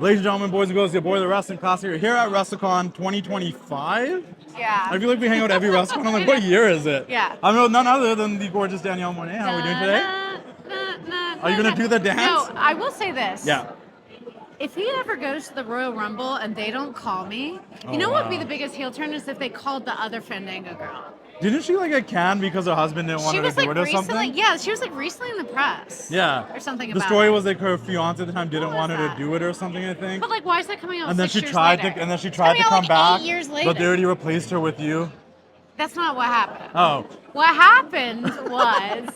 Ladies and gentlemen, boys and girls, your boy, the Wrestling Classic, here at Wrestlecon 2025. Yeah. I feel like we hang out every Wrestlecon. I'm like, what year is it? Yeah. I know none other than the gorgeous Danielle Moinet. How are we doing today? Are you going to do the dance? No, I will say this. Yeah. If he ever goes to the Royal Rumble and they don't call me, you know what would be the biggest heel turn is if they called the other Fandango girl. Didn't she like get canned because her husband didn't want her to do it or something? Yeah, she was like recently in the press. Yeah. Or something The about story it. was like her fiance at the time didn't want her that? to do it or something, I think. But like, why is that coming out? And then 6 she years tried later? to, and then she It's tried to coming come out, like, back, 8 years later. but they already replaced her with you. That's not what happened. Oh. What happened was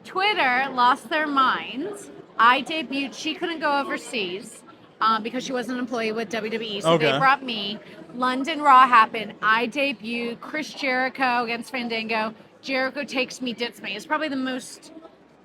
Twitter lost their minds. I debuted. She couldn't go overseas because she wasn't an employee with WWE, so they brought me. London Raw happened. I debuted Chris Jericho against Fandango. Jericho takes me, dits me. It's probably the most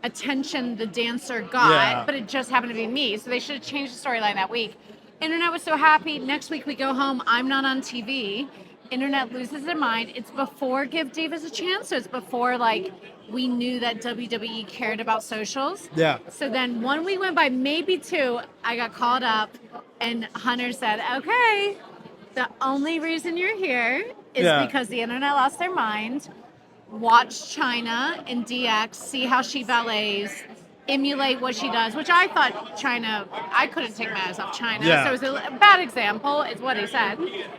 attention the dancer got, but it just happened to be me. So they should have changed the storyline that week. Internet was so happy. Next week we go home. I'm not on TV. Internet loses their mind. It's before Give Divas a Chance, so it's before like we knew that WWE cared about socials. Yeah. So then 1 week went by, maybe 2. I got called up, and Hunter said, "Okay, the only reason you're here is because the internet lost their mind. Watch China in DX, see how she ballets, emulate what she does," which I thought China, I couldn't take my eyes off China. Yeah. So it was a bad example, is what he said.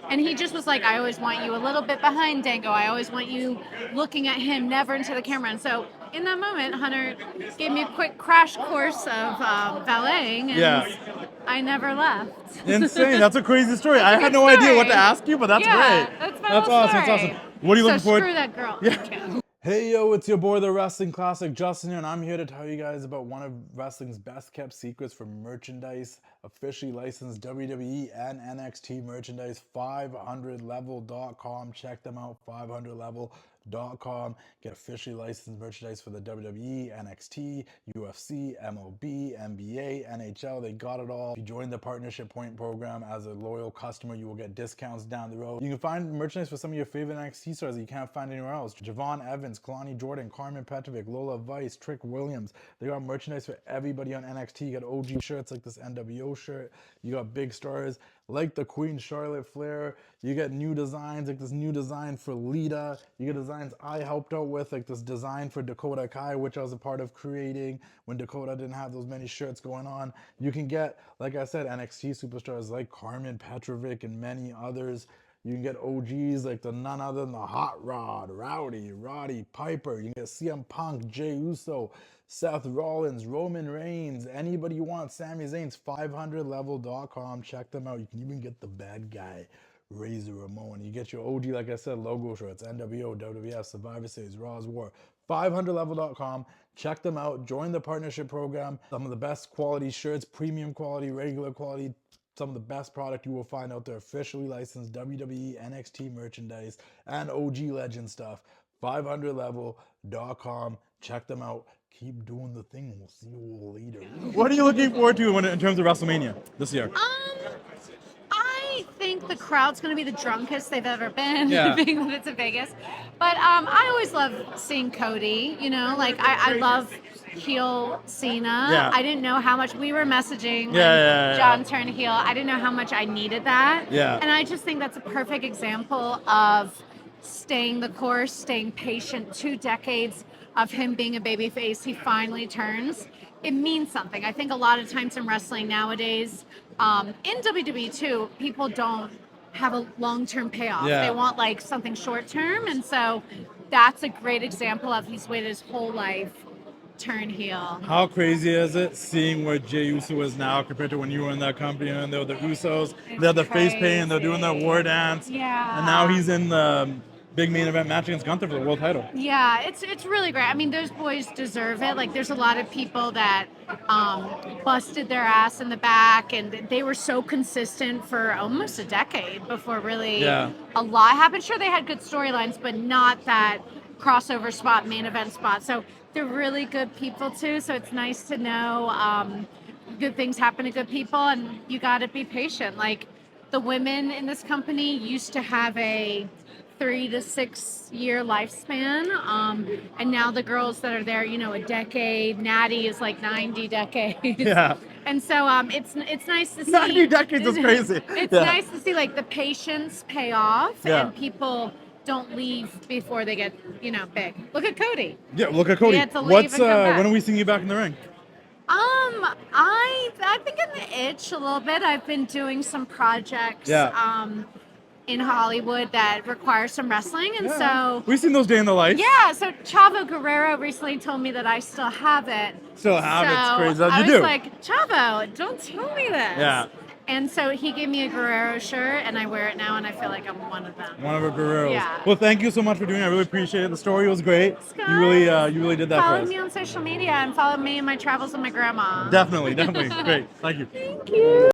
And he just was like, I always want you a little bit behind Dango. I always want you looking at him, never into the camera. And so in that moment, Hunter gave me a quick crash course of balleting, and I never left. Insane. That's a crazy story. I had no idea what to ask you, but that's great. That's my That's whole awesome. story. That's awesome. What are you looking So forward? screw that girl. Yeah. Hey yo, it's your boy, the Wrestling Classic, Justin here, and I'm here to tell you guys about one of wrestling's best kept secrets for merchandise, officially licensed WWE and NXT merchandise, 500level.com. Check them out, 500level.com. Get officially licensed merchandise for the WWE, NXT, UFC, MLB, NBA, NHL. They got it all. If you join the Partnership Point program as a loyal customer, you will get discounts down the road. You can find merchandise for some of your favorite NXT stars that you can't find anywhere else. Javon Evans, Kalani Jordan, Carmen Petrovic, Lola Vice, Trick Williams. They got merchandise for everybody on NXT. You got OG shirts like this NWO shirt. You got big stars like the Queen Charlotte Flair. You get new designs like this new design for Lita. You get designs I helped out with, like this design for Dakota Kai, which I was a part of creating when Dakota didn't have those many shirts going on. You can get, like I said, NXT superstars like Carmen Petrovic and many others. You can get OGs like the none other than the Hot Rod, Roddy Piper. You can get CM Punk, Jey Uso, Seth Rollins, Roman Reigns, anybody you want. Sami Zayn's 500level.com. Check them out. You can even get the bad guy, Razor Ramon. You get your OG, like I said, logo shirts, NWO, WWF, Survivor Series, Raw's War. 500level.com. Check them out. Join the partnership program. Some of the best quality shirts, premium quality, regular quality. Some of the best product you will find out there, officially licensed WWE, NXT merchandise, and OG Legend stuff. 500level.com. Check them out. Keep doing the thing. We'll see you all later. What are you looking forward to in terms of WrestleMania this year? I think the crowd's going to be the drunkest they've ever been, Yeah. being that it's in Vegas. But I always love seeing Cody, you know, like I love heel Cena. Yeah. I didn't know how much we were messaging when Yeah. John turned heel. I didn't know how much I needed that. Yeah. And I just think that's a perfect example of staying the course, staying patient. 2 decades of him being a babyface, he finally turns. It means something. I think a lot of times in wrestling nowadays, in WWE too, people don't have a long-term payoff. Yeah. They want like something short-term, and so that's a great example of he's waited his whole life, turn heel. How crazy is it seeing where Jey Uso is now compared to when you were in that company and they were the Usos, they're the face paint, they're doing the war dance, Yeah. and now he's in the big main event match against Gunther for the world title. Yeah, it's really great. I mean, those boys deserve it. Like, there's a lot of people that busted their ass in the back, and they were so consistent for almost a decade before really a lot happened. Sure, they had good storylines, but not that crossover spot, main event spot. So they're really good people too. So it's nice to know good things happen to good people, and you got to be patient. Like, the women in this company used to have a 3 to 6 year lifespan. And now the girls that are there, a decade. Natty is like 90 decades. Yeah. And so it's nice to see. 90 decades is crazy. It's nice to see like the patience pay off and people don't leave before they get, big. Look at Cody. Yeah, look at Cody. He had to leave and come back. When are we seeing you back in the ring? I've been getting the itch a little bit. I've been doing some projects in Hollywood that require some wrestling, and so we've seen those day in the life. Yeah, so Chavo Guerrero recently told me that I still have it. It's crazy. I was like, Chavo, don't tell me this. Yeah. And so he gave me a Guerrero shirt, and I wear it now, and I feel like I'm one of them. One of our Guerreros. Yeah. Well, thank you so much for doing it. I really appreciate it. The story was great. Guys, You really did that for us. Follow me on social media and follow me in my travels with my grandma. Definitely. Great. Thank you. Thank you.